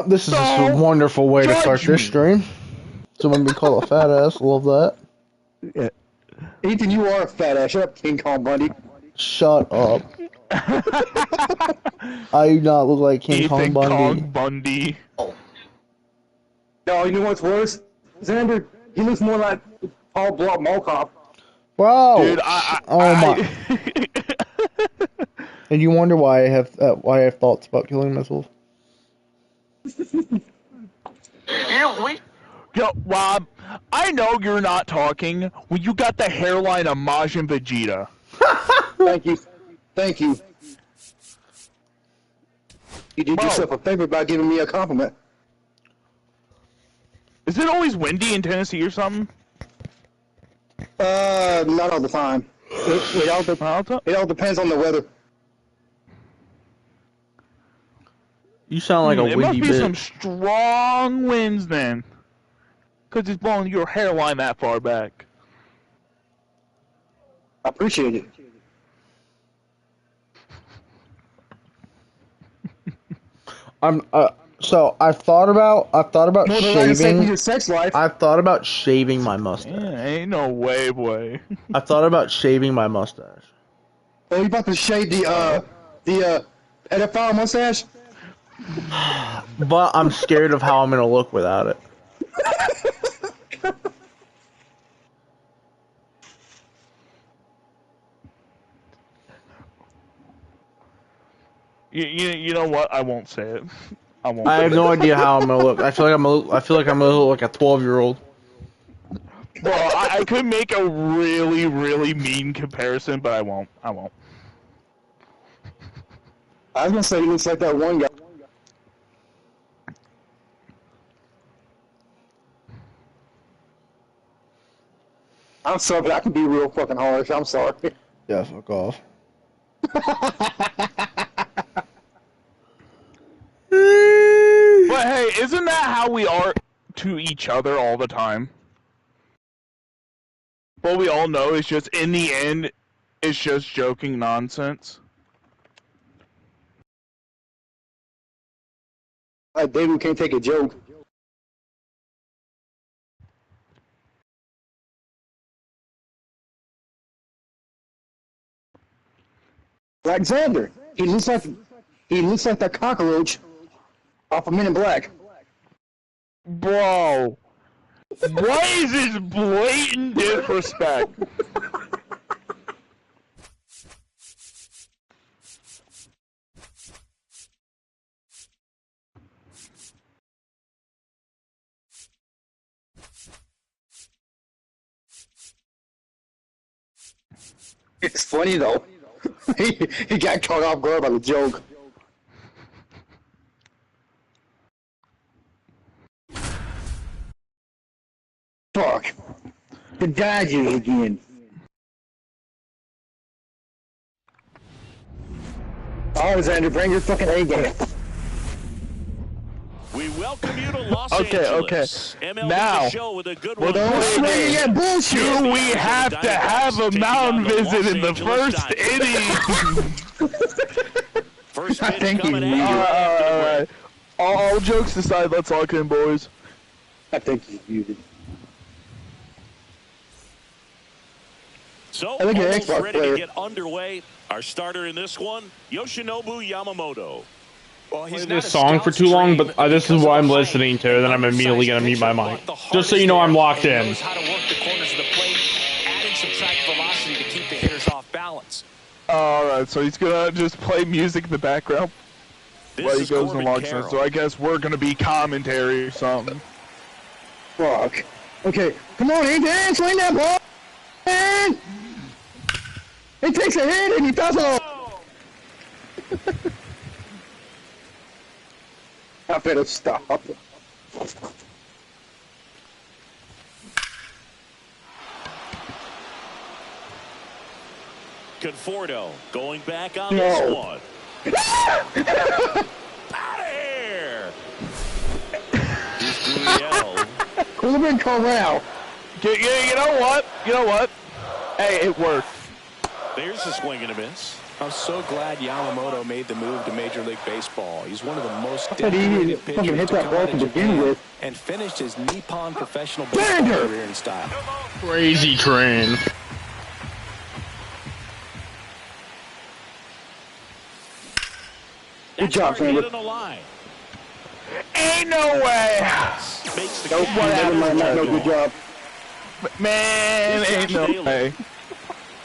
This is just a wonderful way to start this stream. Someone be called a fat ass. Love that. Yeah. Ethan, you are a fat ass. Shut up, King Kong Bundy. Shut up. I do not look like King Kong Bundy. Kong Bundy. Oh. No, you know what's worse? Xander, he looks more like Paul Blart Mall Bro! Dude, my. And you wonder why I have thoughts about killing myself. Yo, Rob, I know you're not talking when you got the hairline of Majin Vegeta. Thank you. Thank you. You did yourself a favor by giving me a compliment. Is it always windy in Tennessee or something? Not all the time. It all depends on the weather. You sound like a windy bitch. It must be some strong winds then. Because it's blowing your hairline that far back. I appreciate it. So I've thought about shaving your sex life. I've thought about shaving my mustache. Yeah, ain't no way, boy. I've thought about shaving my mustache. Oh, you about to shave the pedophile mustache? But I'm scared of how I'm gonna look without it. You know what? I won't say it. I have no idea how I'm gonna look. I feel like I'm gonna look like a 12-year-old. Well, I could make a really, really mean comparison, but I won't. I won't. I was gonna say he looks like that one guy. I'm sorry, but I can be real fucking harsh. I'm sorry. Yeah, fuck off. But hey, isn't that how we are to each other all the time? But we all know it's just, in the end, it's just joking nonsense. David can't take a joke. Like Xander, he looks like that cockroach off of Men in Black. Bro, what is this blatant disrespect? It's funny though. He got caught off guard by the joke. Fuck. The Dodgers again. Alexander, bring your fucking A game. We welcome you to Los Okay. Angeles. MLB Now, The Show with a good we're one. Do we have to have a mound visit in the first inning? First I pitch think coming you at you right after the break. All jokes aside, let's lock in, boys. I think he's muted. So, I think an almost Xbox ready player. to get underway. Our starter in this one, Yoshinobu Yamamoto. Well, Play this song for too long, but this is what I'm listening to, then I'm immediately going to mute my mic. Just so you know I'm locked in. Knows how to work the corners of the plate, adding some track velocity to keep the hitters off balance. Alright, so he's gonna just play music in the background while he goes and locks in. So I guess we're gonna be commentary or something. Fuck. Okay, come on, Ethan, swing that ball! Man! He takes a hit and he does it all! I better stop. Conforto going back on this one. Out of here! Here's Gurriel. Corbin Corral. You know what? Hey, it worked. There's a swing and a miss. I'm so glad Yamamoto made the move to Major League Baseball. He's one of the most decorated pitchers to come out of Japan and finished his Nippon professional baseball career in style. Crazy train. Good job, Sander. Ain't no way. Nope, never mind, no good job. Man, ain't no way.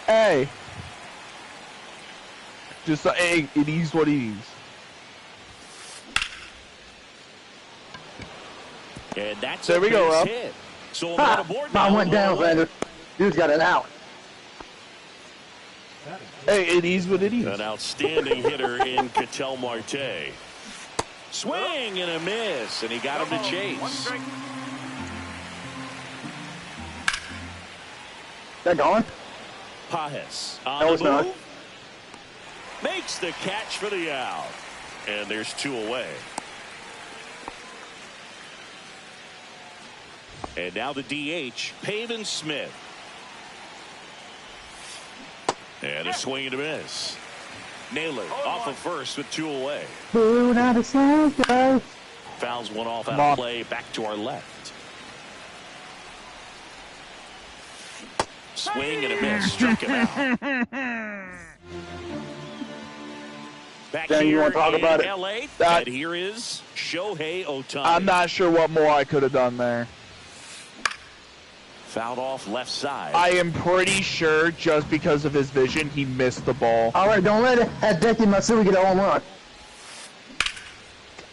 Hey. Just hey, it is what it is. And that's there we go, Rob. So I went down, Sander. Dude's got it out. Hey, it is what it is. An outstanding hitter in Ketel Marte. Swing and a miss, and he got him to chase. That gone? Pajes on No, the it's move. not. Makes the catch for the out. And there's 2 away. And now the DH, Pavin Smith. And a swing and a miss. Naylor off of first with 2 away. Fouls one off out of play, back to our left. Swing and a miss, struck him out. Back Dan, you here want to talk in about it? LA, and here is Shohei Ohtani. I'm not sure what more I could have done there. Fouled off left side. I am pretty sure just because of his vision, he missed the ball. All right, don't let it at Becky Matsui get a home run.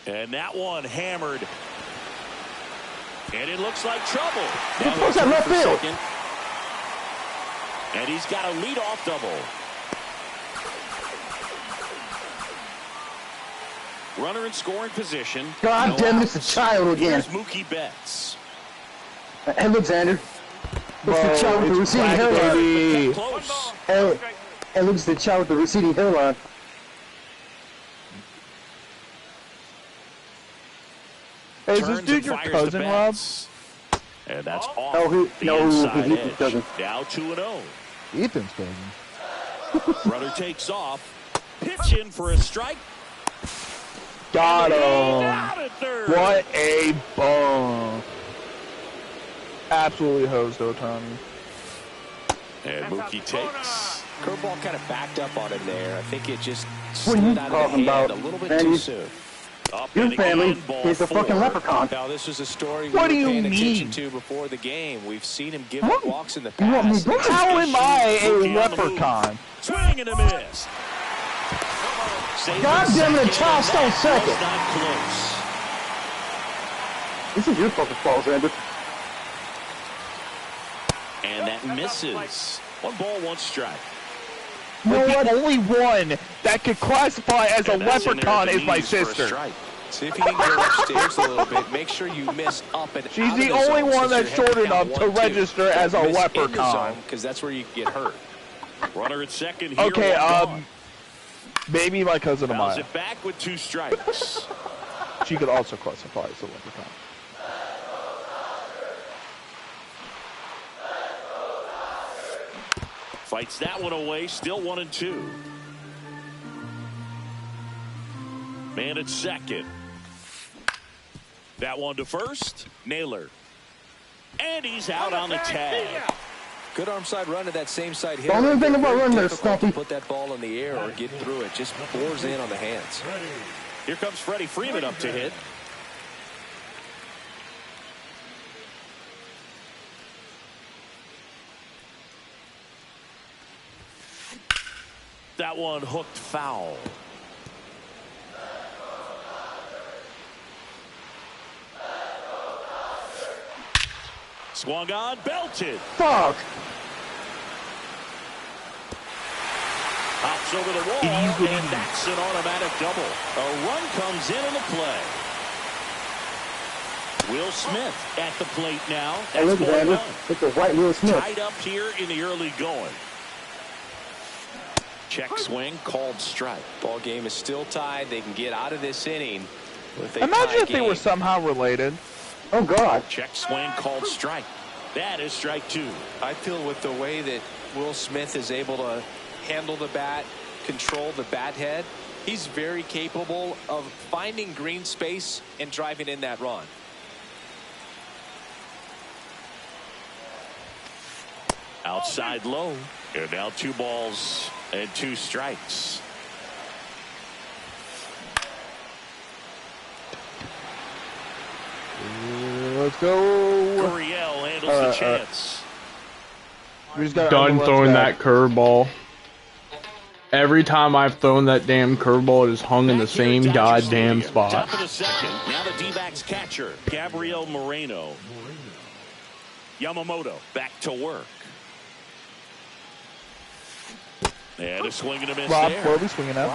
And that one hammered. And it looks like trouble. He puts that left field. Second. And he's got a leadoff double. Runner in scoring position. God damn it, it's a child again. Here's Mookie Betts. Hey, look, Xander. It's the child with the receding hairline. Close. Hey, look, it's the child with the receding hairline. Hey, is Turns this dude and your fires cousin, to Rob? Betts. And that's off No, the inside he's edge. cousin. Now 2-0. Ethan's cousin. Runner takes off. Pitch in for a strike. Got Down him. at third. What a bum. Absolutely hosed Ohtani. And Mookie takes. Curveball kind of backed up on him there. I think it just What are you slid out of the talking hand about, a little bit Manny? too soon. Up Your and family again, ball is a fucking 4. leprechaun. Now, this was a story we What were do you paying attention mean? to before the game. We've seen him give up walks in the You want me past. to- How am I a Mookie on the leprechaun? Swing and a miss. God damn it, a child stole second. Was not close. This is your fucking fault, Xander. And that misses. 1 ball, 1 strike. But the only one that could classify as a And that's in there leprechaun at the is my knees for a sister. strike. See if you can go upstairs a little bit. Make sure you miss up and She's out the of the only zone one since that's you're short heading down enough to 1-2. register as a Don't miss in the leprechaun. zone, because that's where you get hurt. Runner at second here. Okay, 1 gone. maybe my cousin Fouls Amaya. it back with 2 strikes. She could also classify as a leprechaun. Fights that one away. Still 1-2. Man at second. That one to first. Naylor. And he's out on the tag. Good arm side run to that same side hit. Don't even think about running there, Difficult to Stumpy. put that ball in the air or get through it. Just bores in on the hands. Here comes Freddie Freeman up to hit. That one hooked foul. Swung on, belted. Fuck. Hops over the wall, and that's an automatic double. A run comes in the play. Will Smith at the plate now. Hey, look, That's Xander. 4-1. It's a white Will Smith. Tied up here in the early going. Check swing, called strike. Ball game is still tied. They can get out of this inning with a Imagine tie if they were game. somehow related. Oh, God. Check swing, called strike. That is strike 2. I feel with the way that Will Smith is able to handle the bat, control the bat head, he's very capable of finding green space and driving in that run. Outside low. And now 2 balls and 2 strikes. Let's go. Gurriel handles the chance. Done throwing that curveball. Every time I've thrown that damn curveball, it is hung in the same goddamn spot. Top of the second. Now the D-backs catcher, Gabriel Moreno. Yamamoto back to work. And a swing and a miss Rob, there. where are we swinging at?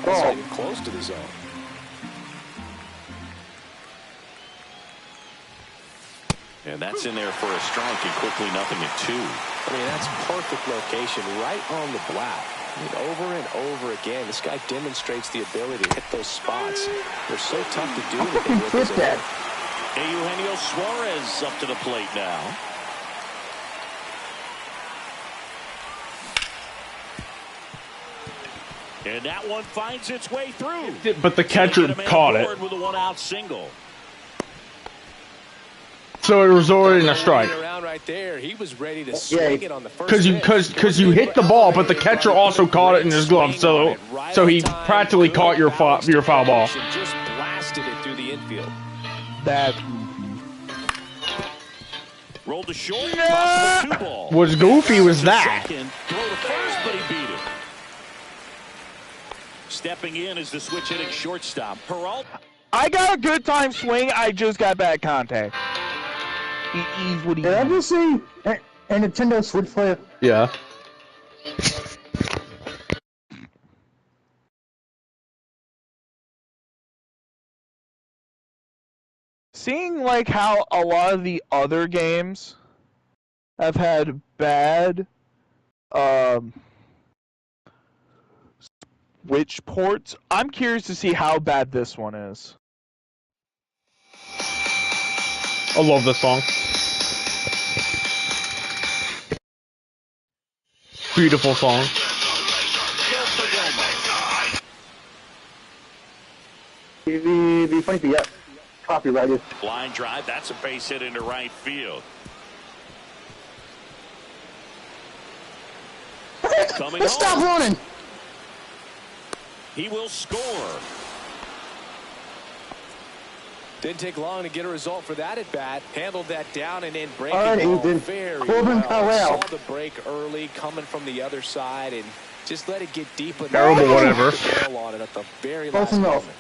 That's not even close to the zone. And that's in there for a strike, and quickly nothing at 2. I mean, that's perfect location, right on the black. I mean, over and over again, this guy demonstrates the ability to hit those spots. They're so tough to do anything with. Fit that. Eugenio Suarez up to the plate now. And that one finds its way through. But the catcher caught it. With a 1-out single. So it resulted in a strike. Right there, he was ready to swing it on the first Because you hit the ball, but the catcher also caught it in his glove, so he practically caught your foul ball. Just blasted it through the infield. That rolled to short. Possible 2 ball. What's goofy was that. Second, throw to first, but he beat it. Stepping in is the switch hitting shortstop. Peralta. I got a good time swing. I just got bad contact. Did I just see a Nintendo Switch player? Yeah. Seeing like how a lot of the other games have had bad Switch ports, I'm curious to see how bad this one is. I love this song. Beautiful song. It'd be funny if you got copyrighted. Line drive, that's a base hit into right field. Coming Let's stop running. He will score. Didn't take long to get a result for that at bat. Handled that down and in breaking All right, ball Ethan. very Corbin well. Powell. Saw the break early coming from the other side and just let it get deep enough. Terrible, whatever. On it at the very Close last enough. moment.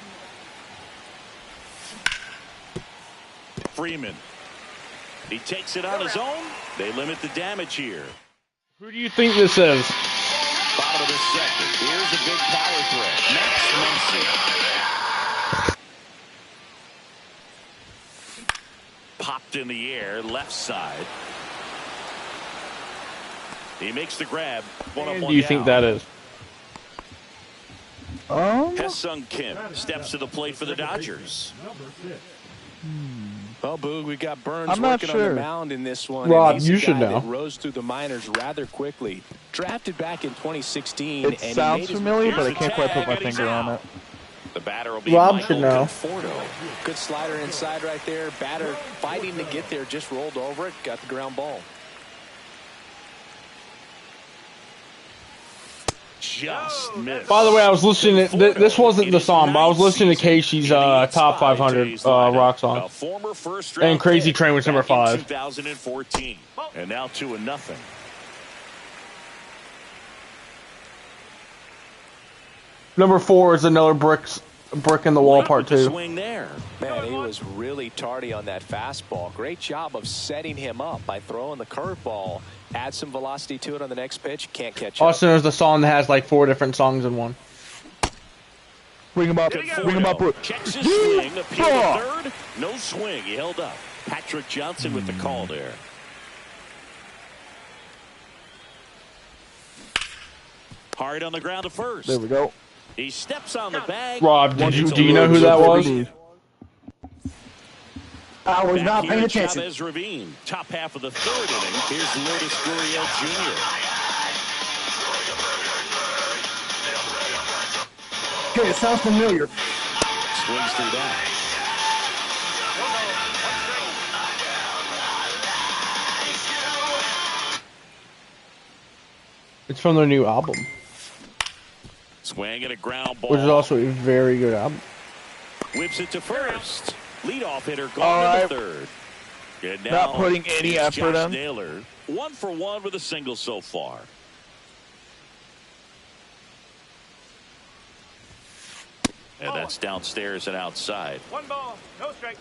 Freeman. He takes it on his own. They limit the damage here. Who do you think this is? Bottom of the second. Here's a big power threat. Max Muncy. Popped in the air, left side. He makes the grab. Who do you think that is? Hesung Kim steps to the plate for the Dodgers. Well, Boog, we got Burns I'm not working sure. on the mound in this one. Rob, and he's you a should guy know. that rose through the minors rather quickly. Drafted back in 2016. It and sounds he made familiar, his but I can't quite put my finger on it. The batter will be Rob Michael should know. Conforto. Good slider inside right there. Batter fighting to get there, just rolled over it, got the ground ball. Just missed. By the way, I was listening to this wasn't the song, but I was listening to Casey's top 500 rock song. A former first And Crazy Train was number 5. 2014. And now 2-0. Number 4 is another brick in the wall part 2. Swing there. Man, he was really tardy on that fastball. Great job of setting him up by throwing the curveball. Add some velocity to it on the next pitch. Can't catch up. Austin, there's a song that has like 4 different songs in one. Bring him up. Bring him up. Checks his swing. Appeal to third. No swing. He held up. Patrick Johnson with the call there. Hard on the ground to first. There we go. He steps on the bag. Rob, do you know who that was? I was Back not here paying at attention. Chavez Ravine, top half of the third inning. Here's Lourdes Gurriel Jr. Okay, it sounds familiar. Swings through that. It's from their new album, Swing and a ground ball. which is also a very good album. Whips it to first. Leadoff hitter gone to the third. And now Not putting any effort Josh in. Naylor, 1 for 1 with a single so far. And that's downstairs and outside. 1 ball, no strike.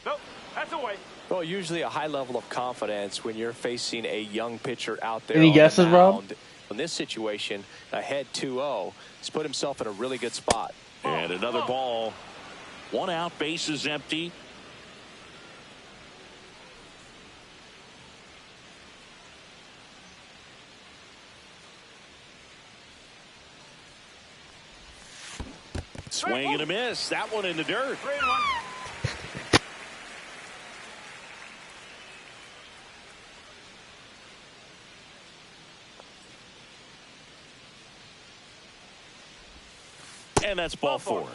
Nope, that's away. Well, usually a high level of confidence when you're facing a young pitcher out there. Any on the guesses, Rob? mound. In this situation, ahead 2-0, he's put himself in a really good spot. And another ball. 1 out, bases empty. Swing and a miss. That one in the dirt. 3-1. And that's ball 4.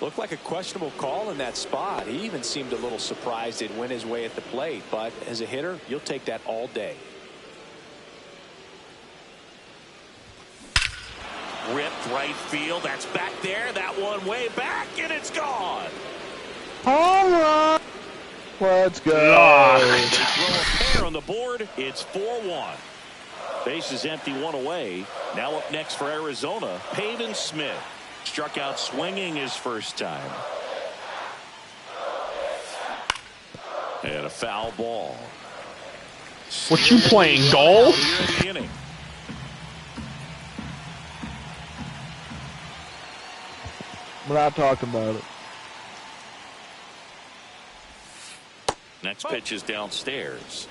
Looked like a questionable call in that spot. He even seemed a little surprised it went his way at the plate. But as a hitter, you'll take that all day. Ripped right field. That's back there. That one way back, and it's gone. Home run! Let's go. They throw a pair on the board. It's 4-1. Base is empty, 1 away. Now up next for Arizona, Pavin Smith. Struck out swinging his first time. And a foul ball. What you playing, golf? Here in the inning. We're not talking about it. Next pitch is downstairs.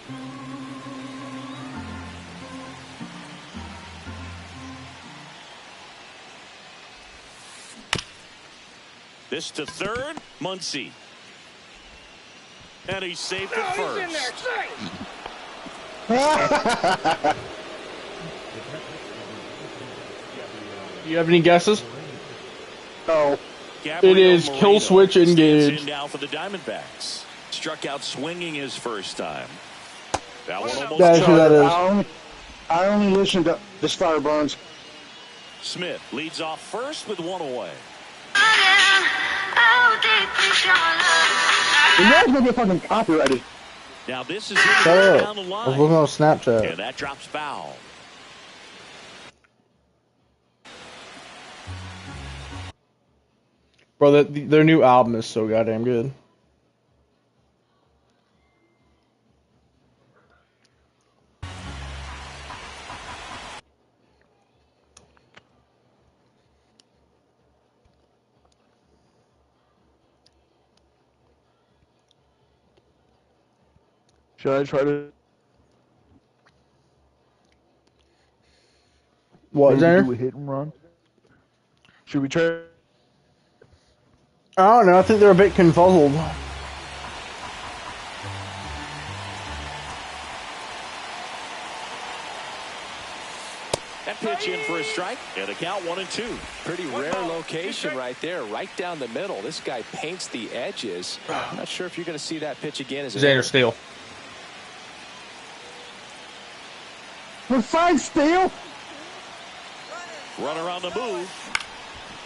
This to third, Muncy. And he's safe at first. You have any guesses? No. Gabriel It is Moreno kill switch stands engaged. in now for the Diamondbacks. Struck out swinging his first time. That one almost That's who that is. I only listen to the Starburns. Smith leads off first with 1 away. You know it's gonna get fucking copyrighted. Now this is Shut down up. the I was looking line. on Snapchat. And that drops foul. Bro, their new album is so goddamn good. Should I try to What, maybe Xander? do a hit and run? Should we try? I don't know. I think they're a bit confuzzled. That pitch in for a strike. And a count 1-2. Pretty rare location right there, right down the middle. This guy paints the edges. I'm not sure if you're going to see that pitch again. As Xander Steele. With 5 steal? Runner on the move.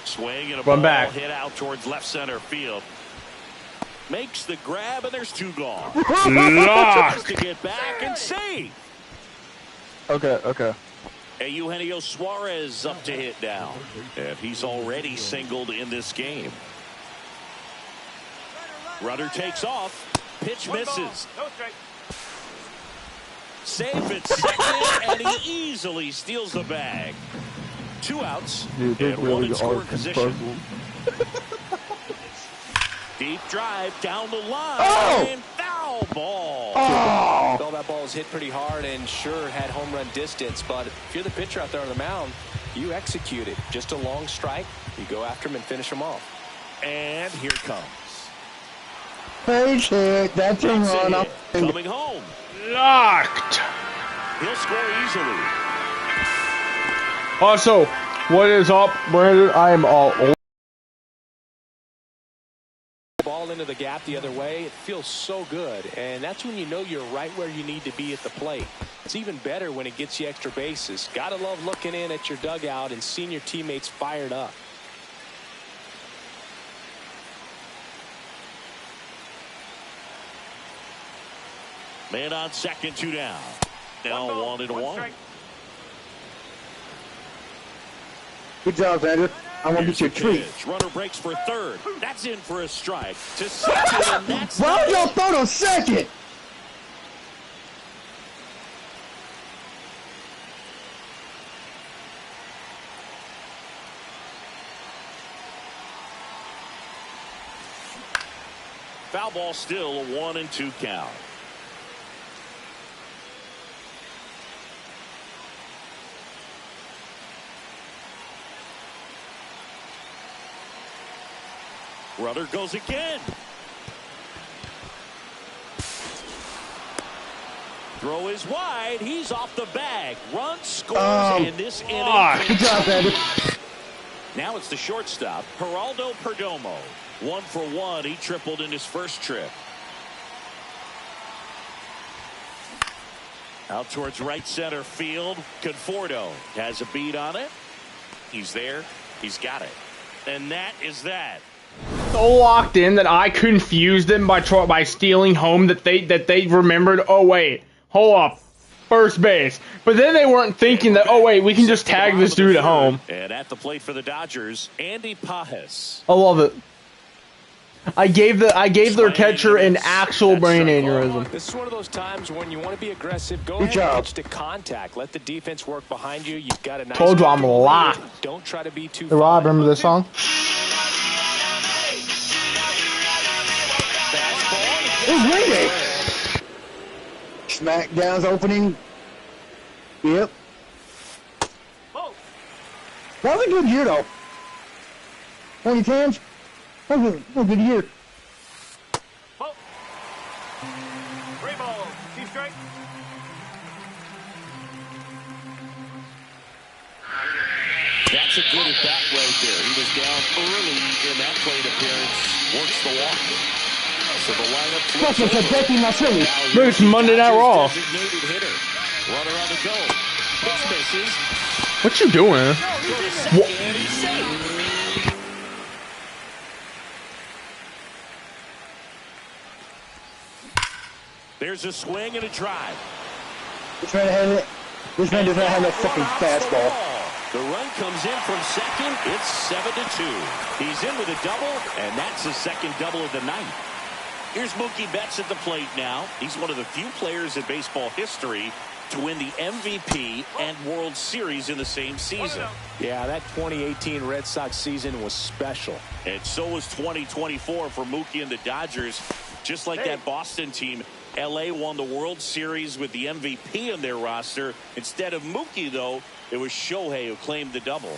Swing and a Run ball back. hit out towards left center field. Makes the grab, and there's 2 gone. Tries to get back and save. Okay. And Eugenio Suarez up to hit now. And he's already singled in this game. Runner takes off. Pitch misses. No strike. Safe at second, and he easily steals the bag. 2 outs. Dude, they And 1 really in are scoring position. confuzzled. Deep drive down the line. Oh! Foul ball. well, that ball was hit pretty hard and sure had home run distance. But if you're the pitcher out there on the mound, you execute it. Just a long strike. You go after him and finish him off. And here it comes. Page hit. That's a run. Coming home. Locked. He'll score easily. Also, what is up, Brandon? I am all over. Ball into the gap the other way, it feels so good, and that's when you know you're right where you need to be at the plate. It's even better when it gets you extra bases. Gotta love looking in at your dugout and seeing your teammates fired up. Man on second, 2 down. Now 1-1. Good job, Vander. I want to get you a treat. Runner breaks for third. That's in for a strike. To second, and that's why would y'all throw to second? Foul ball, still a 1-2 count. Runner goes again. Throw is wide. He's off the bag. Run scores in this inning. Good job, Vander. Now it's the shortstop, Geraldo Perdomo. 1 for 1. He tripled in his first trip. Out towards right center field. Conforto has a beat on it. He's there. He's got it. And that is that. So locked in that I confused them by stealing home that they remembered. Oh wait, hold up, first base. But then they weren't thinking that. Oh wait, we can just tag this dude at home. And at the plate for the Dodgers, Andy Pajes. I love it. I gave their catcher an actual brain aneurysm. This is one of those times when you want to be aggressive. Go ahead and pitch to contact. Let the defense work behind you. You've got a nice. Told you I'm locked. Don't try to be too. Rob, remember this song? It's windy. SmackDown's opening. Yep. That was a good year, though. 2010s. That was a good year. Three ball. Keep straight. That's a good at bat right there. He was down early in that plate appearance. Works the walk. So the lineup flips over. Look, it's Monday Night Raw. Designated hitter. Runner on the go. Pitch misses. What you doing? What? There's a swing and a drive. This man does not have no fucking fastball. The run comes in from second. It's 7-2. He's in with a double, and that's his second double of the night. Here's Mookie Betts at the plate now. He's one of the few players in baseball history to win the MVP and World Series in the same season. Yeah, that 2018 Red Sox season was special. And so was 2024 for Mookie and the Dodgers. Just like that Boston team, LA won the World Series with the MVP in their roster. Instead of Mookie, though, it was Shohei who claimed the double.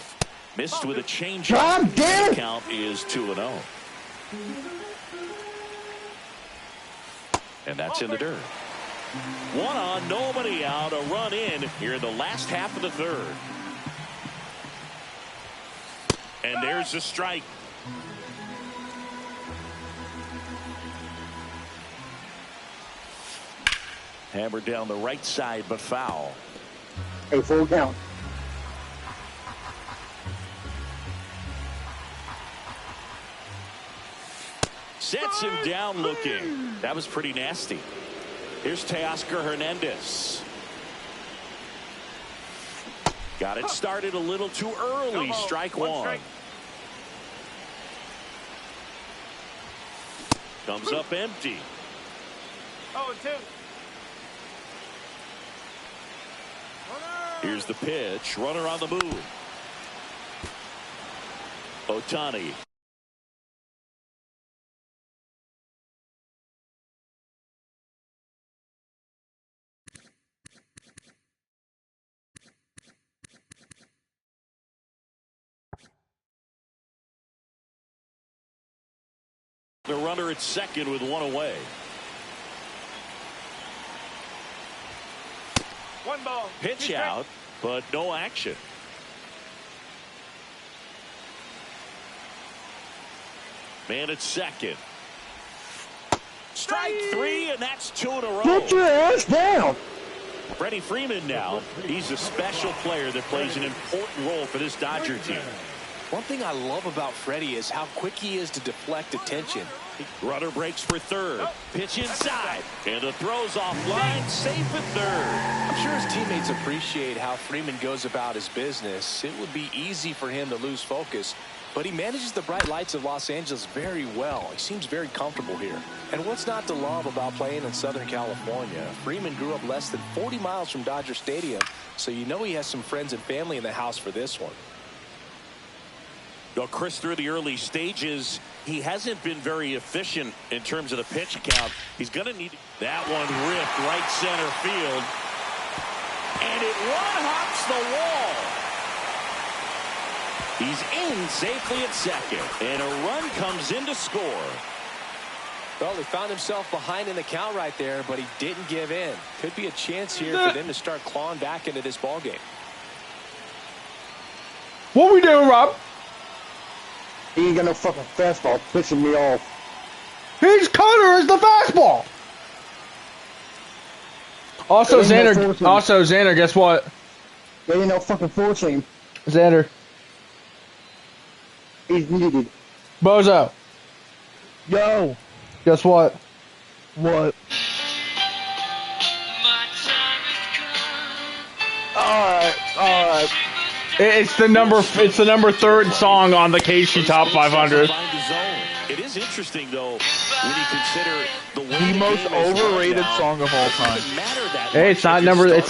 Missed with a changeup. The count is 2-0. And that's in the dirt. 1 on, nobody out. A run in here in the last half of the third. And there's the strike. Hammered down the right side, but foul. A full count. Sets him down looking. That was pretty nasty. Here's Teoscar Hernandez. Got it started a little too early. Strike one. Comes up empty. 0-2. Here's the pitch. Runner on the move. Ohtani. The runner at second with one away. 1 ball. Pitch out, but no action. Man at second. Strike 3, and that's 2 in a row. Get your ass down. Freddie Freeman now. He's a special player that plays an important role for this Dodger team. One thing I love about Freddie is how quick he is to deflect attention. Runner breaks for third. Pitch inside. And the throw's offline. Safe at third. I'm sure his teammates appreciate how Freeman goes about his business. It would be easy for him to lose focus, but he manages the bright lights of Los Angeles very well. He seems very comfortable here. And what's not to love about playing in Southern California? Freeman grew up less than 40 miles from Dodger Stadium, so you know he has some friends and family in the house for this one. Well, Chris, through the early stages, he hasn't been very efficient in terms of the pitch count. He's going to need that one ripped right center field. And it one-hops the wall. He's in safely at second. And a run comes in to score. Well, he found himself behind in the count right there, but he didn't give in. Could be a chance here for them to start clawing back into this ballgame. What we doing, Rob? He ain't got no fucking fastball pissing me off. His cutter is the fastball. Also, Xander, guess what? There ain't no fucking four seam. Xander. He's muted. Bozo. Yo. Guess what? What? Alright. It's the number 3rd song on the KC Top 500. It is interesting though when you consider the most overrated song of all time. Hey, it's not number 1. It's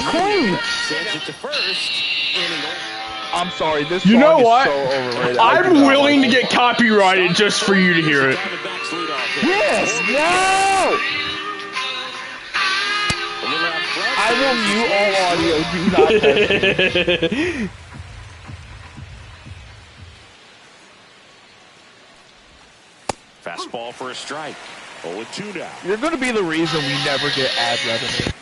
clean. I'm sorry, this You song know is what? so overrated. I'm willing to get copyrighted just for you to hear it. Yes. No. I will mute all audio. Do not touch me. Fastball for a strike. 0-2 now. You're going to be the reason we never get ad revenue.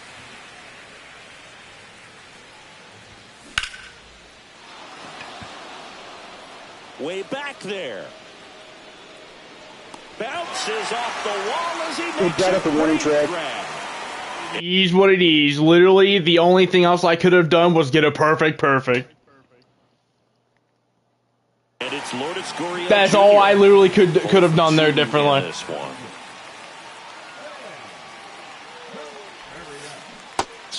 Way back there. Bounces off the wall as he makes got up the warning track. He's what it is. Literally, the only thing else I could have done was get a perfect. And it's Lourdes Gurriel That's Jr. all I literally could have done there differently. This one.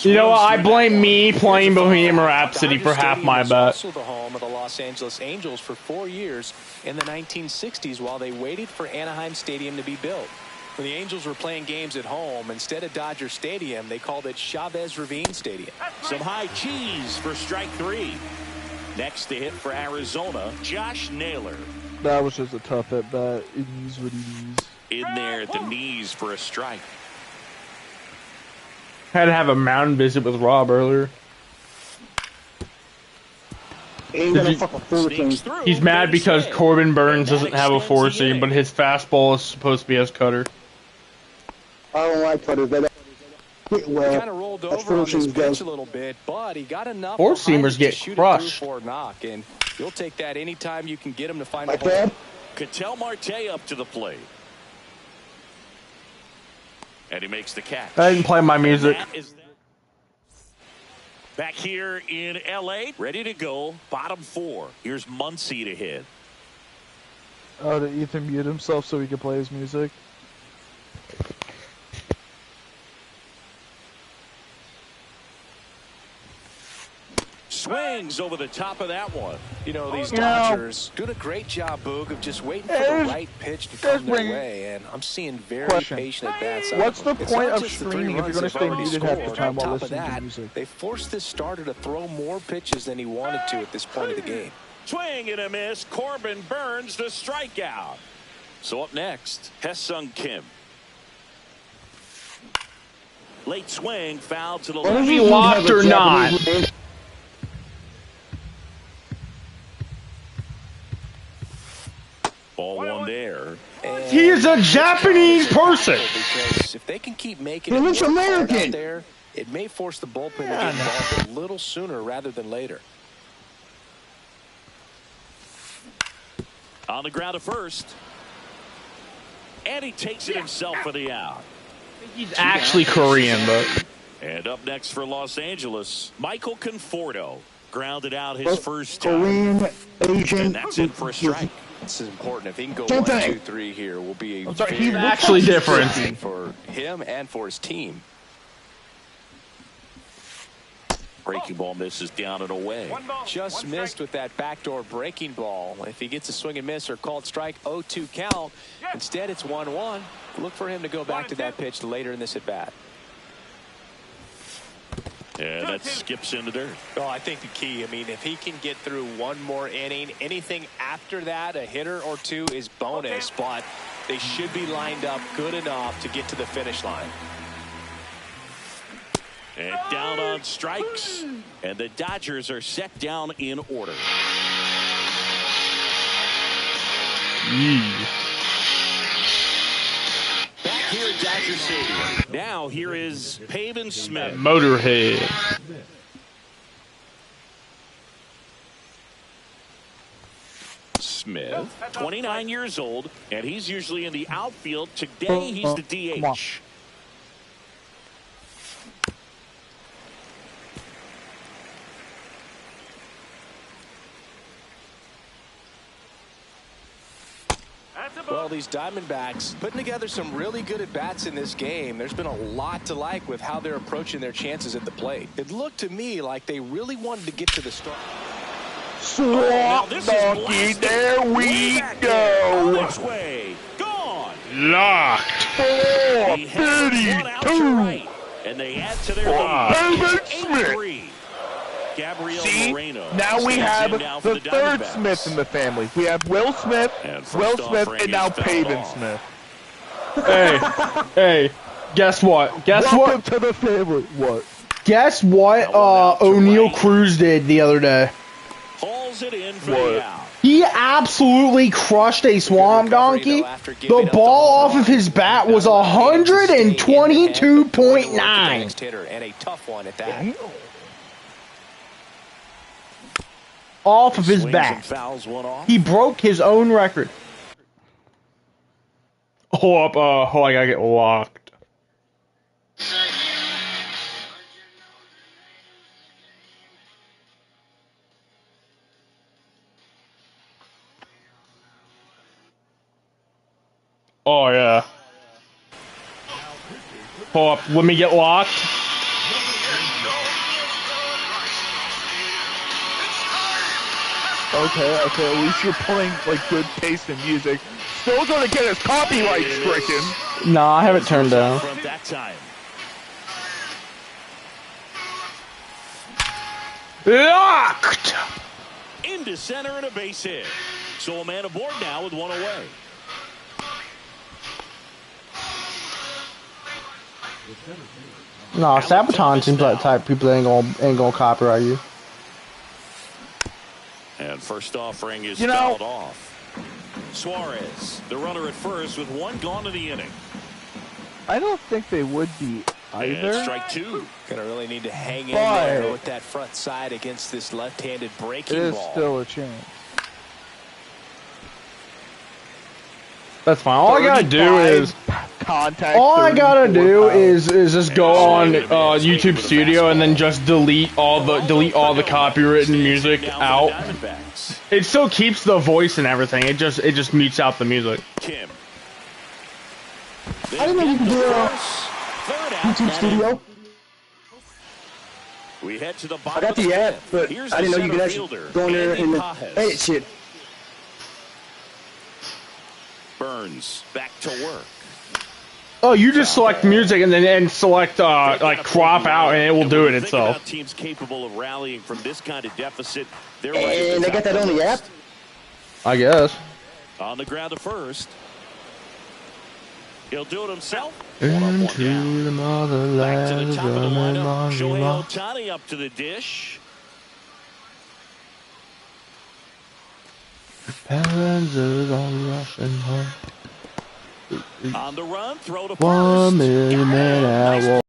You know what? I blame me playing Bohemian Rhapsody for half my bet. Also the home of the Los Angeles Angels for 4 years in the 1960s while they waited for Anaheim Stadium to be built. When the Angels were playing games at home, instead of Dodger Stadium, they called it Chavez Ravine Stadium. Some high cheese for strike 3. Next to hit for Arizona, Josh Naylor. That was just a tough at bat. It is what it is. In there at the knees for a strike. Had to have a mountain visit with Rob earlier. Ain't got no fucking four seam. He's mad because Corbin Burns doesn't have a 4-seam, but his fastball is supposed to be his cutter. I don't like cutters. They don't hit well. He kind of rolled over on his pitch a little bit, but he got enough. Four-seamers get crushed. For a knock, and you'll take that anytime you can get him to find Like a hole. that? Ketel Marte up to the plate. And he makes the catch. I didn't play my music. Back here in L.A., ready to go. Bottom 4. Here's Muncy to hit. Oh, did Ethan mute himself so he could play his music? Swings over the top of that one. You know, these Dodgers doing a great job, Boog, of just waiting for the right pitch to come their way, and I'm seeing very patient at bats. What's the point of streaming if you're going to stay muted half the time while listening to music? They forced this starter to throw more pitches than he wanted to at this point of the game. Swing and a miss. Corbin Burns the strikeout. So up next, Hesung Kim. Late swing, foul to the left. He locked or not. 0 Ball one there. And he is a Japanese person. Because if they can keep making he looks American out there, it may force the bullpen to get involved a little sooner rather than later. On the ground at first. And he takes it himself for the out. He's actually Korean, but. And up next for Los Angeles, Michael Conforto. Grounded out his first time. Korean, Asian. And that's in for a strike. This is important. If he can go 1, 2, 3 here, will be a he's actually different for him and for his team. Breaking ball misses down and away. Just missed with that backdoor breaking ball. If he gets a swing and miss or called strike, 0-2 count. Instead, it's 1-1. Look for him to go back to that pitch later in this at bat. Yeah, that skips into dirt. Oh, I think the key, I mean, if he can get through one more inning, anything after that, a hitter or two is bonus, but they should be lined up good enough to get to the finish line. And down on strikes. And the Dodgers are set down in order. Back here at Dodger Stadium. Now here is Pavin Smith. Motorhead. Smith, 29 years old, and he's usually in the outfield. Today he's the DH. Well, these Diamondbacks putting together some really good at-bats in this game. There's been a lot to like with how they're approaching their chances at the plate. It looked to me like they really wanted to get to the start. Swap donkey, there we go. This way, gone. Locked. 432. Right, and they add to their lead. Pavin Smith. Gabriel See, Moreno now we have the third Diamondbacks. Smith in the family. We have Will Smith, and now Pavin Smith. Hey, guess what? Welcome to the family. What? Guess what O'Neal Cruz did the other day? Hauls it in for the out. He absolutely crushed a swamp donkey. The ball off of his bat was 122.9. And a tough one at that. Off of his bat. He broke his own record. Hold up, I gotta get locked. Oh yeah. Hold up, let me get locked. Okay, at least you're playing like good taste in music. Still gonna get his copyright stricken. Nah, I have it turned down. From that time. Locked! Into center and a base hit. So a man aboard now with one away. Nah, Sabaton seems like the type of people that ain't gonna copyright you. And first offering is fouled off. Suarez, the runner at first with one gone in the inning. I don't think they would be either. And strike two. Gonna really need to hang in there with that front side against this left-handed breaking There's ball. still a chance. That's fine. All I gotta do is contact. all I gotta do is just go on YouTube Studio and then just delete all the copywritten music out. It still keeps the voice and everything. It just mutes out the music. Kim. I didn't know you could do YouTube Studio. We head to the I bottom got of the the app, fifth. but Here's I didn't know you the could center actually fielder, go in there Andy and Pajes. edit shit. Burns back to work. Oh, you just select music and then select like crop out and it will do it itself. Teams capable of rallying from this kind of deficit. They're And they got that on the app? I guess. On the ground to first. He'll do it himself. Into the motherland. Back to the top of the lineup. running, Shohei running. Ohtani up to the dish. Panzers on rushing home. On the run, throw to 1 first. million man hour.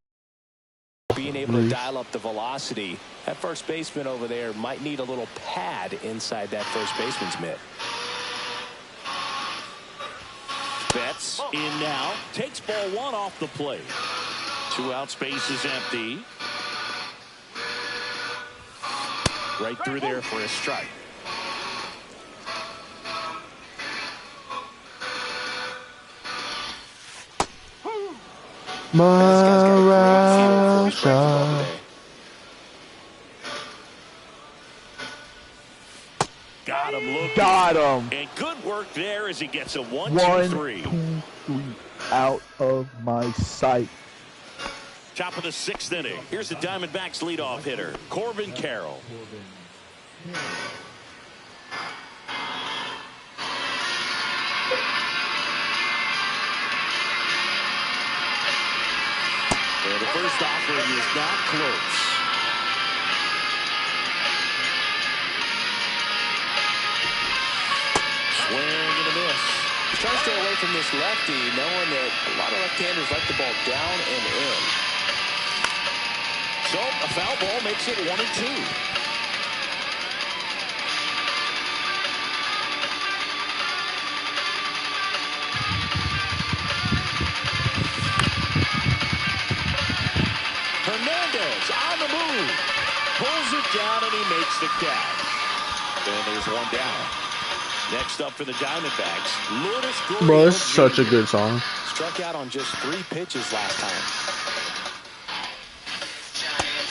Being able to dial up the velocity. That first baseman over there might need a little pad inside that first baseman's mitt. Betts in now. Takes ball 1 off the plate. 2 out, space is empty. Right through there for a strike. Marasha. Got him looking. Got him. And good work there as he gets a 1-2-3. 3 out of my sight. Top of the 6th inning. Here's the Diamondbacks leadoff hitter, Corbin Carroll. And the first offering is not close. Swing and a miss. He's trying to stay away from this lefty, knowing that a lot of left-handers like the ball down and in. So a foul ball makes it 1-2. Hernandez on the move. Pulls it down and he makes the catch. And there's one down. Next up for the Diamondbacks, Lourdes. Bro, it's such a good song. Struck out on just 3 pitches last time.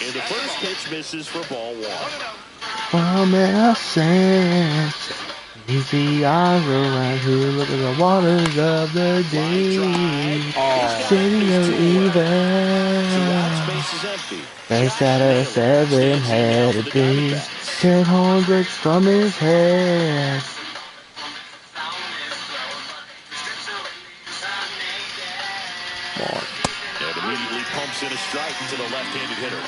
And the first pitch misses for ball 1. Oh man, sense. Easy eyes around here, look at the waters of the deep. City of even. Space is empty. Face at a 7-headed beast. 10 hundreds from his head. And immediately pumps in a strike to the left-handed hitter.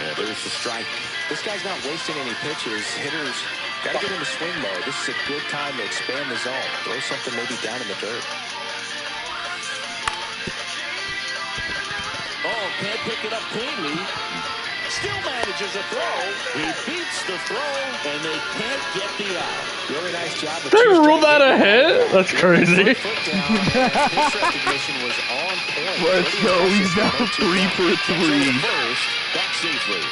And there's the strike. This guy's not wasting any pitches. Hitters got to get into swing mode. This is a good time to expand the zone. Throw something maybe down in the dirt. Oh, can't pick it up cleanly. Still manages a throw. He beats the throw, and they can't get the out. Really nice job. They ruled that a hit? That's crazy. Was on point. Let's go. He's now 3 for 3. First, back safely.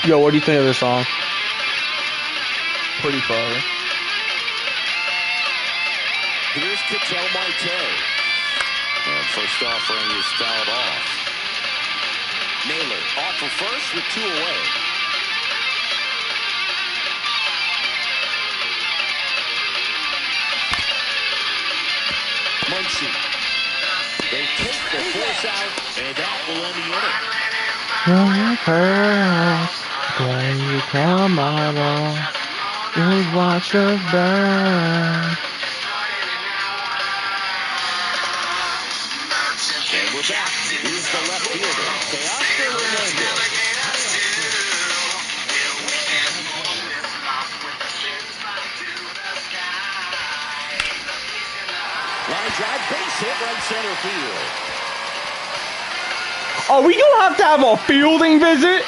Yo, what do you think of this song? Pretty far. Here's Ketel Marte. And first offering is fouled off. Naylor off for first with 2 away. Muncy. They take the force out, and that will end the inning. Your purse, when you come along, you watch us burn. And we're back. Here's the left fielder, Teoscar Hernandez. Line drive, base hit, right center field. Are we gonna have a fielding visit?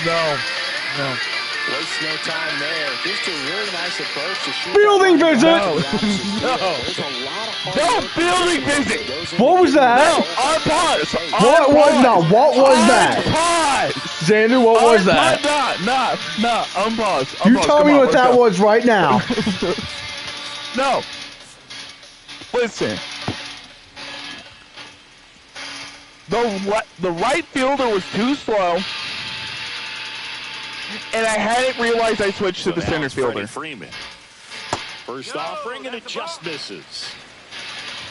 No. No. Waste no time there. Just a really nice approach to shoot. Fielding visit! No. There's a lot of No fielding visit. What was that? On pause. What was no? What was that? Pause. Xander, what was that? Nah. Unpause. You tell me what that was right now. No. Listen. The right fielder was too slow, and I hadn't realized I switched to the center fielder. Freeman. First offering, and it just misses.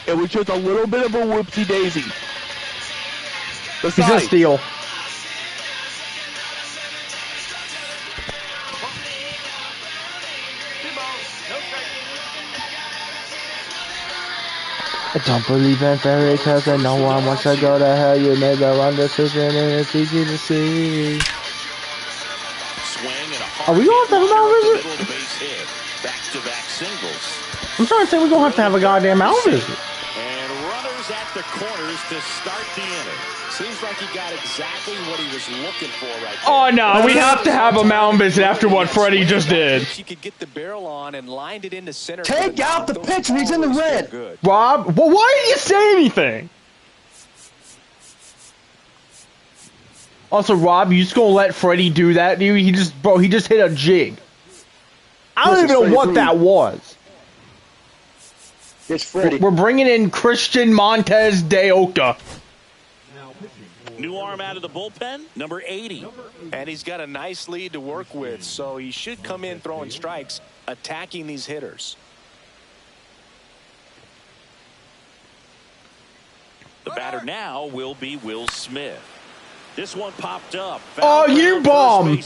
It was just a little bit of a whoopsie daisy. He's gonna steal. I don't believe in fairy tales and no one wants to go to hell. You made the wrong decision and it's easy to see. Are we going to have to have a mound visit? Back-to-back singles. I'm trying to say we're going to have a goddamn mound visit. And runners at the corners to start the inning. Seems like he got exactly what he was looking for right there. Oh, no, we have to have a mound visit after what Freddie just did. He could get the barrel on and lined it into center. Take out the pitcher. He's in the red. Rob, well, why didn't you say anything? Also, Rob, you just gonna let Freddie do that, dude? He just hit a jig. I don't even know what that was. It's Freddie. We're bringing in Christian Montez de Oca. New arm out of the bullpen, number 80. And he's got a nice lead to work with, so he should come in throwing strikes, attacking these hitters. The batter now will be Will Smith. This one popped up. Oh, you bomb!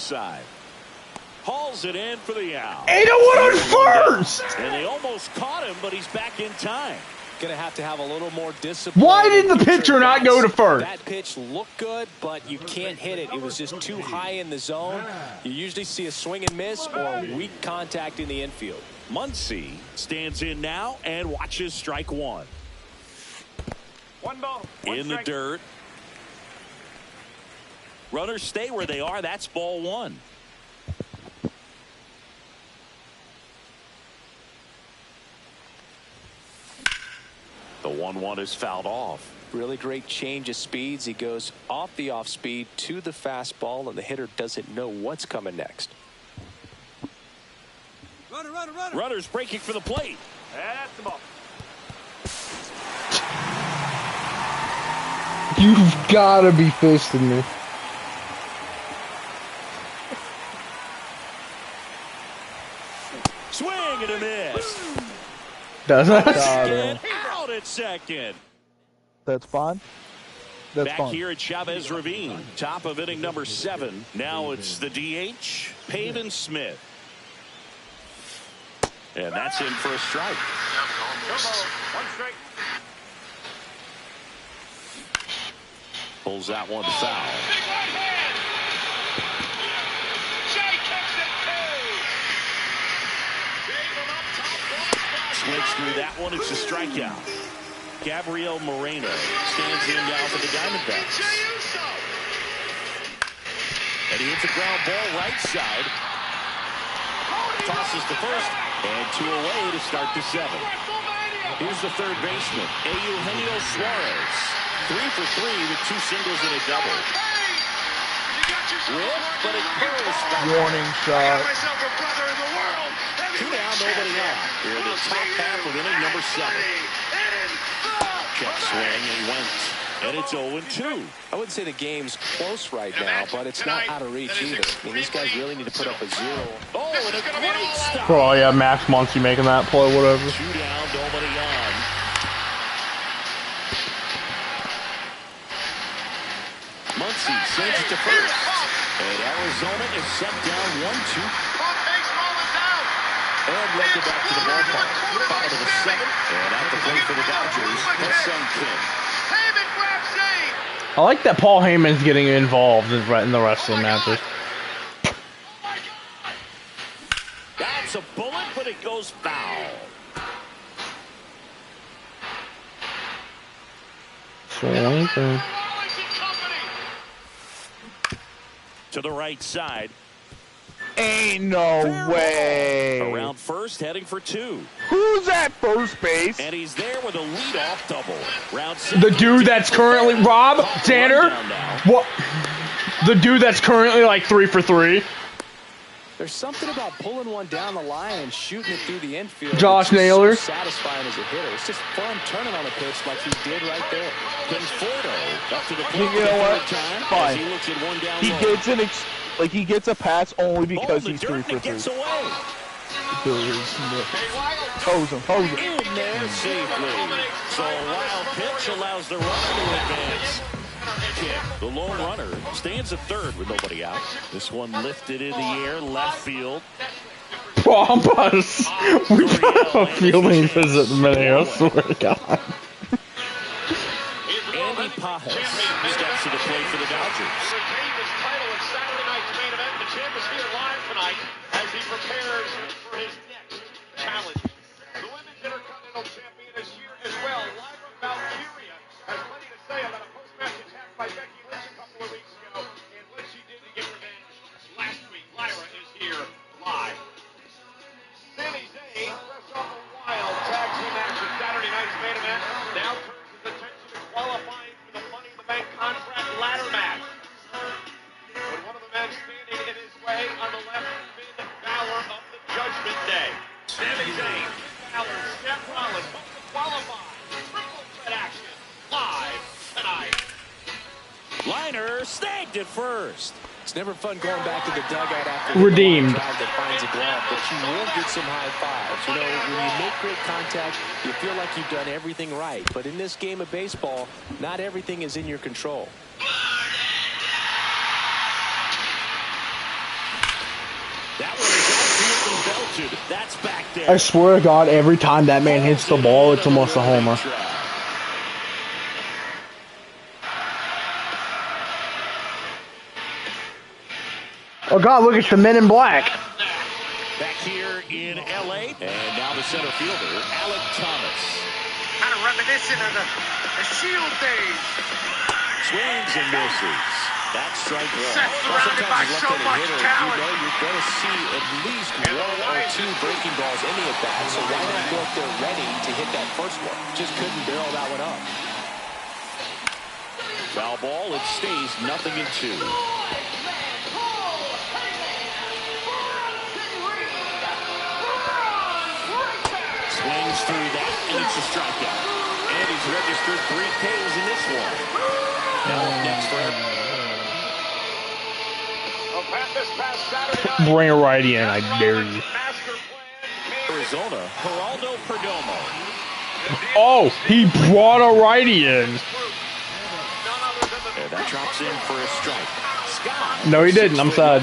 Hauls it in for the out. 801 on first! And they almost caught him, but he's back in time. Going to have a little more discipline. Why did the pitcher not go to first? That pitch looked good, but you can't hit it. It was just too high in the zone. You usually see a swing and miss or weak contact in the infield. Muncy stands in now and watches strike one. One ball. In the dirt. Runners stay where they are. That's ball one. The 1-1 is fouled off. Really great change of speeds. He goes off the off speed to the fastball, and the hitter doesn't know what's coming next. Runner. Runners breaking for the plate. That's the ball. You've got to be fisting me. Swing and a miss. Does that? God, Out at second. that's fine. That's Back fine. here at Chavez Ravine, top of inning number 7. Now it's the DH, Pavin Smith. And that's in for a strike. Go ball. One straight. Pulls out one to foul. Swings through that one. It's a strikeout. Gabriel Moreno stands in now for the Diamondbacks. And he hits a ground ball right side. Tosses to first. And 2 away to start the 7th. Here's the third baseman, Eugenio Suarez. 3 for 3 with 2 singles and a double. Whip, but it curls back. Warning shot. 2 down, nobody out. Here in the top half of inning number 7. Check swing and went. And it's 0-2. I wouldn't say the game's close right now, but it's not out of reach either. I mean, these guys really need to put up a 0. Oh, and a great stop. Oh, yeah, Max Muncy making that play, whatever. 2 down, nobody on. Muncy sends it to first. And Arizona is set down 1-2. And left it back to the ballpark. Bottom of the 7th. And at the plate for the Dodgers, Hesung Kim. I like that Paul Heyman's getting involved in the wrestling matches. That's a bullet, but it goes foul. To the right side. Ain't no way. Around first, heading for 2. Who's at first base? And he's there with a leadoff double. Round 6. The dude that's currently Rob Tanner. What? The dude that's currently like 3 for 3. There's something about pulling one down the line and shooting it through the infield. Josh Naylor. So satisfying as a hitter. It's just fun turning on a pitch like he did right there. Conforto up to the plate. You know what? Fine. He looks at one down He low. gets he gets a pass only because he's 3 for 3. Gets away. Hose him. In there safely. So a wild pitch allows the runner to advance. The lone runner stands at third with nobody out. This one lifted in the air, left field. Bombus. We got a fielding visit in a minute, I swear to God. Pajes steps to the plate for the Dodgers. Retained his title in Saturday night's main event. The champ is here live tonight as he prepares for his next challenge. The Women's Intercontinental Champion is here as well. Lyra Valkyria has plenty to say about a post-match attack by Becky Lynch a couple of weeks ago and what she did to get revenge last week. Lyra is here live. Sami Zayn, fresh off a wild tag team match at Saturday night's main event, now turns his attention to qualifying for the Money in the Bank contract ladder match. But one of the men standing in his way on the left, Finn Balor of the Judgment Day. Sami Zayn, Finn Balor, Seth Rollins, both to qualify. Triple threat action, live tonight. Liner snagged it first. It's never fun going back to the dugout after Redeemed. the drive that finds a glove, but you will get some high fives. You know, when you make great contact, you feel like you've done everything right. But in this game of baseball, not everything is in your control. That one is absolutely belted. That's back there. I swear to God, every time that man hits the ball, it's almost a homer. Oh God, look, it's the Men in Black. Back here in L.A. And now the center fielder, Alec Thomas. Kind of reminiscent of the Shield days. Swings and misses. That's strike one. Seth surrounded by so much talent. You know you're going to see at least one or two breaking balls in the at-bat, so why not go up there ready to hit that first one? Just couldn't barrel that one up. Foul ball, it stays 0-2. Swings through that, and it's a strikeout. And he's registered 3 Ks in this one. Now up next for him. Bring a righty in, I dare you. Arizona, Geraldo Perdomo. Oh, he brought a righty in. And that drops in for a strike. Scott. No, he didn't. I'm sad.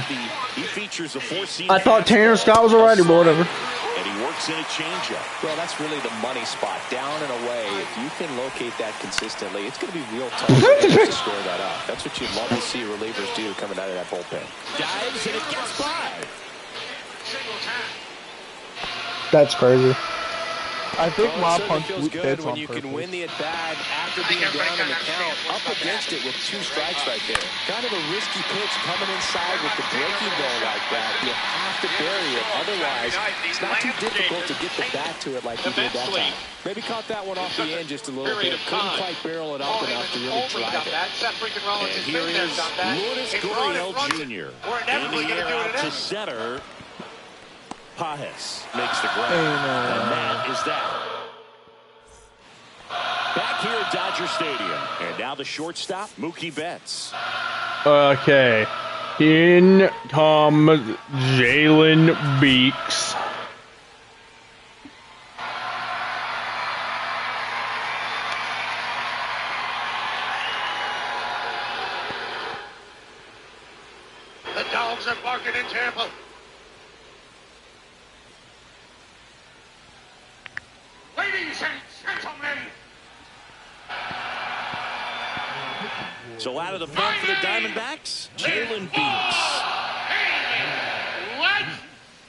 He features a 4-seam. I thought Tanner Scott was a righty, but whatever. And he works in a changeup. Well, that's really the money spot. Down and away, if you can locate that consistently, it's going to be real tough to square that up. That's what you'd love to see relievers do coming out of that bullpen. Dives and it gets by. That's crazy. I think Rob punched feels good hits when on you purpose. can win the at-bat after being down in the count, up against it with 2 strikes right there. Kind of a risky pitch coming inside with the breaking ball like that. You have to bury it. Otherwise, it's not too difficult to get the bat to it like he did that time. Maybe caught that one off the end just a little bit. Couldn't quite barrel it up enough to really drive it. And here is Lourdes Gurriel Jr. In the air out to center. Pajes makes the grab. And that is that. Back here at Dodger Stadium. And now the shortstop, Mookie Betts. Okay. In comes Jalen Beeks. The dogs are barking in Tampa. Ladies and gentlemen. So out of the pen for the Diamondbacks, Jalen Beeks. Let's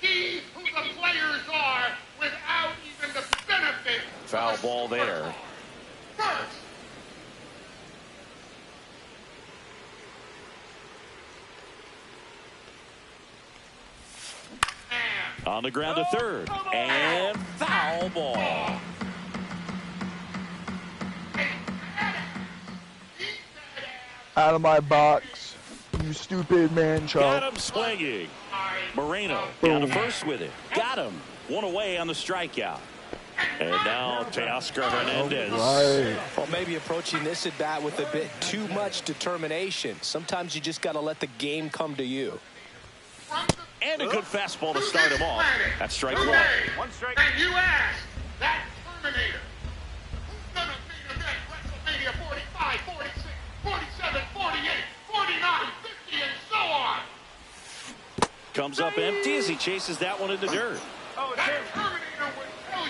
see who the players are without even the benefit. Foul ball there. First. On the ground to third. And foul ball. Out of my box, you stupid man Got child. him swinging. Moreno down to first with it. Got him. One away on the strikeout. And now Teoscar Hernandez. Right. Well, maybe approaching this at bat with a bit too much determination. Sometimes you just got to let the game come to you. And a good fastball to start him off. That's strike one. One strike. And you ask that Terminator, who's gonna main event WrestleMania 45, 46, 47, 48, 49, 50, and so on? Comes up empty as he chases that one in the dirt. Oh, That it's Terminator would tell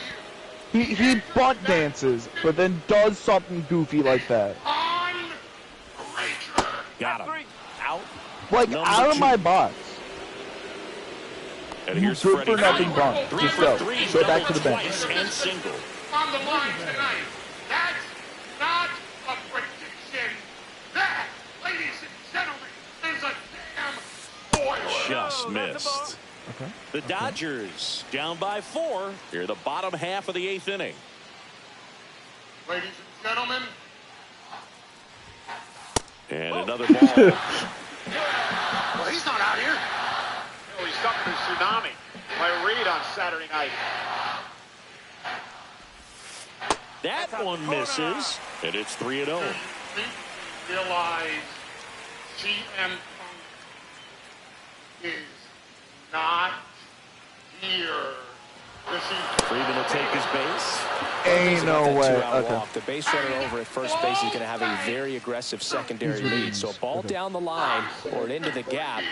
you He butt dances, but then does something goofy like that. on Got him. Out. Like, Number out of 2. my box. And here's Good Freddie for nothing Freeman. bunt. Just go. Go back to the bench. Twice and single. On the line tonight. That's not a prediction. That, ladies and gentlemen, is a damn boiler. Just missed. Okay. The Dodgers down by 4. Here, the bottom half of the 8th inning. Ladies and gentlemen. And another ball. Well, he's not out here. No, he's stuck in a tsunami by Reed on Saturday night. That one misses, and it's 3-0. Realize CM Punk is not here. Freeman will take his base. Ain't no way. Okay. Walk. The base runner over at first base is going to have a very aggressive secondary lead. So a ball down the line or into the gap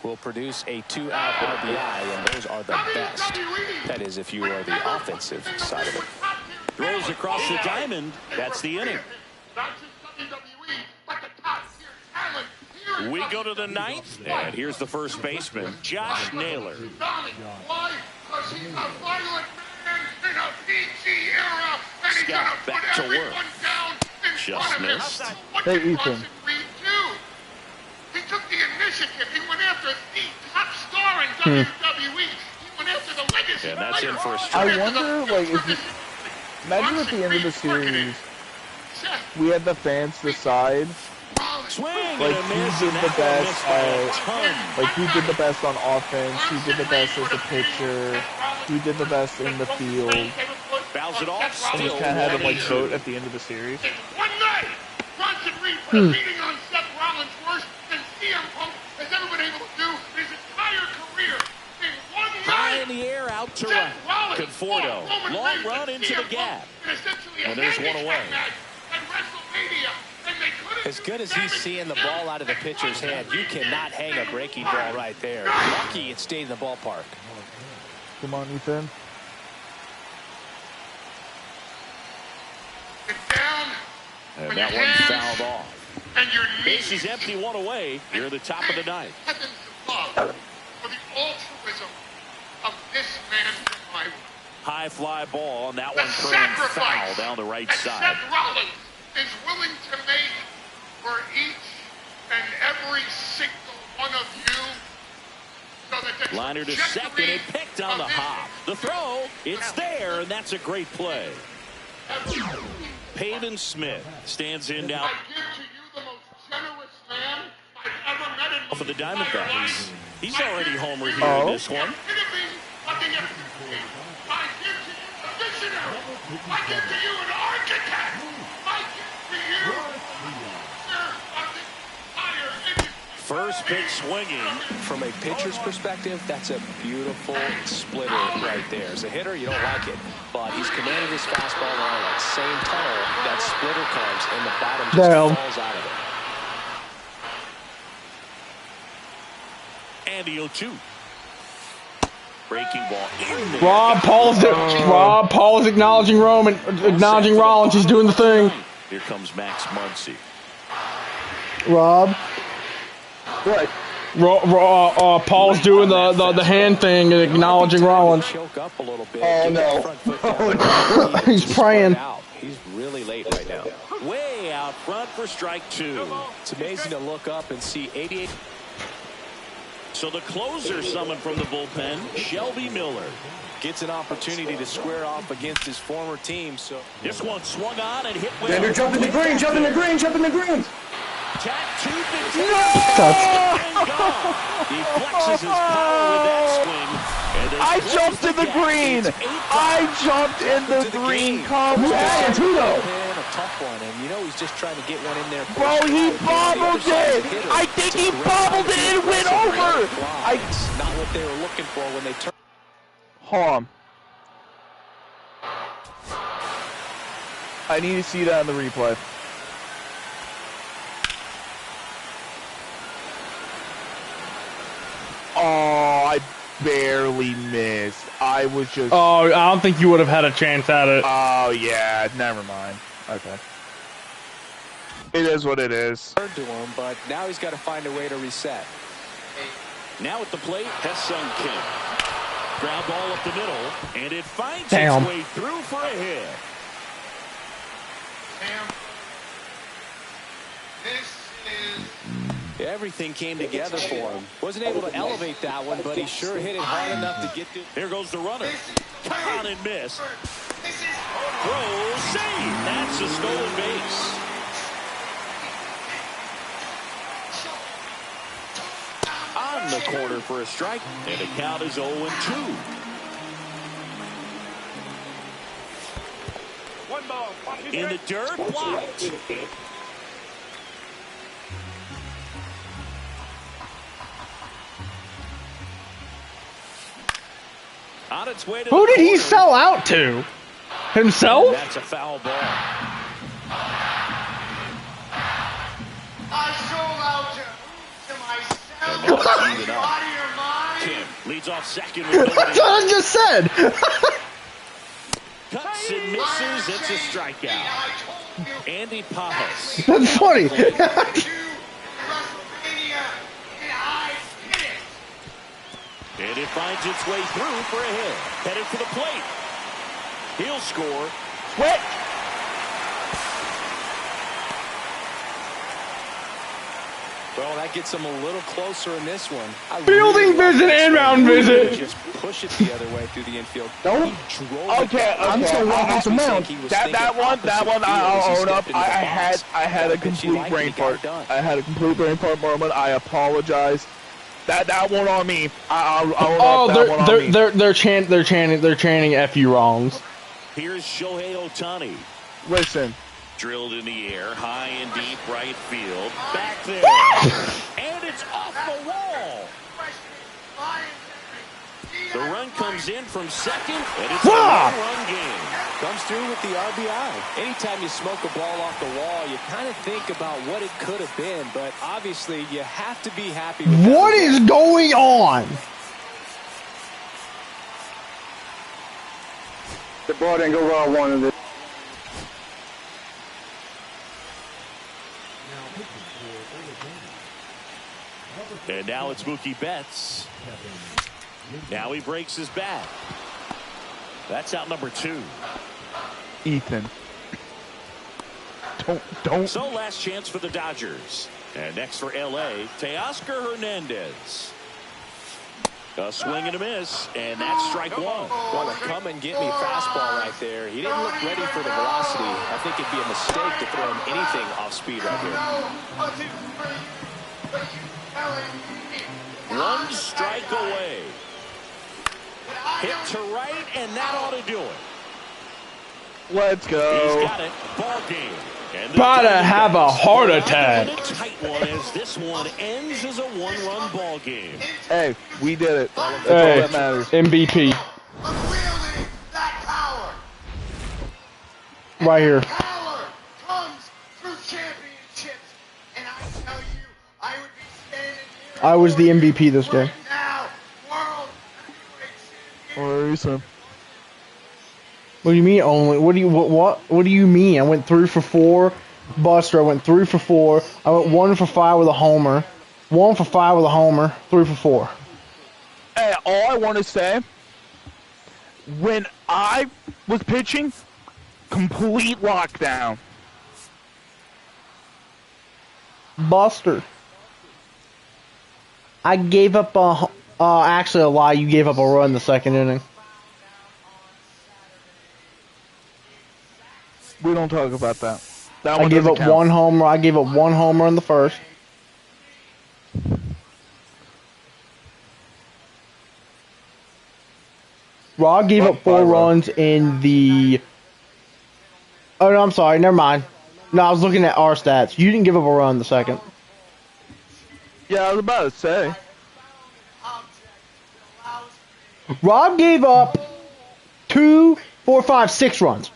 will produce a 2-out RBI, and those are the best. That is, if you are the offensive side of it. Throws across the diamond. That's the inning. We go to the 9th, and here's the first baseman, Josh Naylor. Why? Because he's a violent man in a PG era, and he's Scott gonna back put to everyone work. down in Just front of him. missed. What Hey, did Ethan. Boston Reed do? He took the initiative. He went after the top star in WWE. He went after the legacy. And that's in for a I strike. wonder, like, if you... Imagine at the end of the series, we had the fans decide, Swing like, and a who miss, did and the that one best missed by a at... ton. Like, who did the best on offense, who did the best as a pitcher, who did the best in the field. Fouls it off. And Still just kind of had them, like, 1-2. vote at the end of the series. One night, Bronson Reed put a beating on Seth Rollins worse than CM Punk has ever been able to do in his entire career. In one High night, in the air, out to Seth right. Rollins Conforto. fought Roman Long Reigns run and into CM the gap. Punk in essentially a And there's one handicap away. match at WrestleMania, and they couldn't As good do as he's damage seeing the to him. ball out of the And pitcher's Bronson hand, you Reed cannot hang a breaking ball right there. Lucky it stayed in the ballpark. Come on, Ethan. Get down And on that your one hands fouled off. and your Base knees. is empty, 1 away. Here at the top of the 9th. Heavens above for the altruism of this man from my High fly ball, and that The one curling foul sacrifice down the right that side. Seth Rollins is willing to make for each and every single one of you, so that the Liner to trajectory second, it picked on the of this hop. The throw, it's there, and that's a great play. Pavin Smith stands in now I give to you the most generous man I've ever met in my for the entire Diamondbacks. life. He's I already give to homered you here in Oh. this one. the epitome of the epitome. I give to you a visionary. I give to you an architect. I give to you the leader of the entire industry. First pitch swinging. From a pitcher's perspective, that's a beautiful splitter right there. As a hitter, you don't like it, but he's commanded his fastball around that same tunnel. That splitter comes, and the bottom just Damn. falls out of it. And the 0-2. Breaking ball in there. Rob Paul's acknowledging Roman, acknowledging Rollins. He's doing the thing. Here comes Max Muncy. Rob. What? Paul's doing the hand thing and acknowledging Rollins. Choke up a little bit. Oh, get no. that front foot down. He's praying. Out. He's really late right now. Way out front for strike 2. It's amazing to look up and see 88. So the closer summoned from the bullpen, Shelby Miller. Gets an opportunity to square off against his former team. So This one swung on and hit well. Xander, jump in the green, jump in the green, jump in the green. Tattooed the and gone. He flexes his power with that swing. And they I close jumped in the gap. green! It's 8-5. I jumped in the green! Come Who had it? on! Who though? a tough one, and you know he's just trying to get one in there. Bro, he bobbled it! I think he bobbled it and it went over! It's not what they were looking for when they turned. Hold on. I need to see that in the replay. Oh, I barely missed. I was just... Oh, I don't think you would have had a chance at it. Oh, yeah. Never mind. Okay. It is what it is. To him, but now he's got to find a way to reset. Now at the plate, Ha-Seong Kim. Ground ball up the middle, and it finds Damn. its way through for a hit. Everything came together for him. Wasn't able to elevate that one, but he sure hit it hard enough to get to. Here goes the runner. Come on and miss. Throw, save. That's a stolen base. On the corner for a strike, and the count is 0-2. 1 ball. In the dirt, blocked. On its way to Who the did he corner. sell out to? Himself? And that's a foul ball. I sold out to And myself. now it's even You up. out of your mind? Kim leads off second with That's nobody. what I just said. Cuts and misses. It's a strikeout. Andy Pajas. That's funny. To WrestleMania, and I did it. And it finds its way through for a hit. Headed for the plate. He'll score. What? Well, that gets him a little closer in this one. I Fielding like visit this and one. mound visit. Just push it the other way through the infield. Don't. He drove Okay, it. I'm still walking some mound. He was That thinking one, opposite I'll field as he own up. stepped into I the had box. a Got the pitch he complete liked, brain and he got it fart. done. I had a complete brain fart moment. I apologize. That one on me. I'll own up that one on me. they're chanting F you wrongs. Here's Shohei Ohtani. Listen, Drilled in the air, high and deep right field. Back there. And it's off the wall. The run comes in from second, and it's a one-run game. Comes through with the RBI. Anytime you smoke a ball off the wall, you kind of think about what it could have been, but obviously you have to be happy with that What result. is going on? The ball didn't go where I wanted it. And now it's Mookie Betts. Now he breaks his bat. That's out number 2. Ethan. Don't. So last chance for the Dodgers. And next for L.A., Teoscar Hernandez. A swing and a miss, and that's strike 1. Well, a come and get me fastball right there. He didn't look ready for the velocity. I think it'd be a mistake to throw him anything off speed right here. 1 strike away. Hit to right, and that ought to do it. Let's He's go. got it. Ball game. And the About to Diamondbacks have a heart attack. are in a tight one as this one ends as a 1-run ball game. Hey, we did it. That's all Hey, that matters. MVP Unwielding that power. right here. Power comes through championships. And I tell you, I would be standing here. I was the MVP this game. right now, world heavyweight champion. What are you saying? What do you mean only? What do you mean? I went 3 for 4. Buster, I went 3 for 4. I went 1 for 5 with a homer. 1 for 5 with a homer. 3 for 4. Hey, all I want to say, when I was pitching, complete lockdown. Buster. I gave up a. Actually, a lie. You gave up a run in the second inning. We don't talk about that. That I one gave doesn't up count. 1 homer. I gave up 1 homer in the first. Rod gave up 4 runs in the. Oh no, I'm sorry. Never mind. No, I was looking at our stats. You didn't give up a run in the second. Yeah, I was about to say. Rob gave up 2, 4, 5, 6 runs.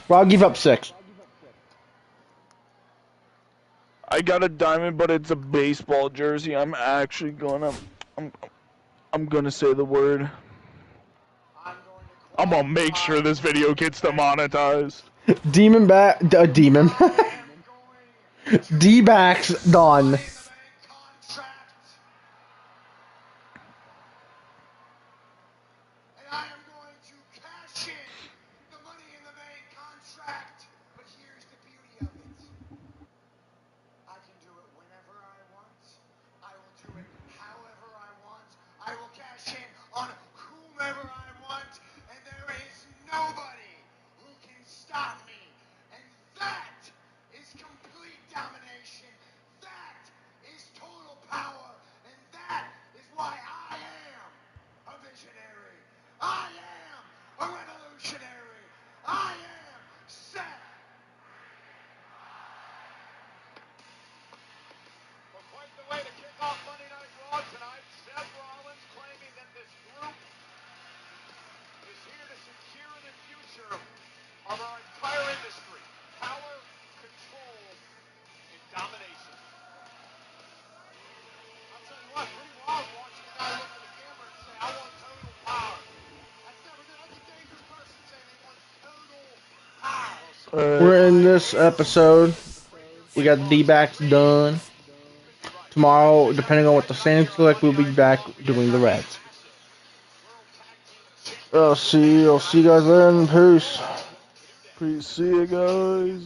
Rob gave up 6. I got a diamond, but it's a baseball jersey. I'm actually gonna, I'm gonna say the word. I'm gonna make sure this video gets demonetized. Demon back, demon. D-backs done. And I am going to cash in the money in the bank contract. But here's the beauty of it. I can do it whenever I want. I will do it however I want. I will cash in on whomever I want. And there is nobody who can stop me. And that is complete domination. That is total power. And that is why I am a visionary. I am a revolutionary. I am Seth. Well, quite the way to kick off Monday Night Raw tonight. Seth Rollins claiming that this group is here to secure the future of our entire industry. Power, control, and domination. I'll tell you what, pretty wild watching a guy look at the camera and say, I want total power. That's never good. That's a dangerous person saying they want total power. We're in this episode. We got the D-backs done. Tomorrow, depending on what the standings look like, we'll be back doing the Reds. I'll see you guys then. Peace. Peace. See you guys.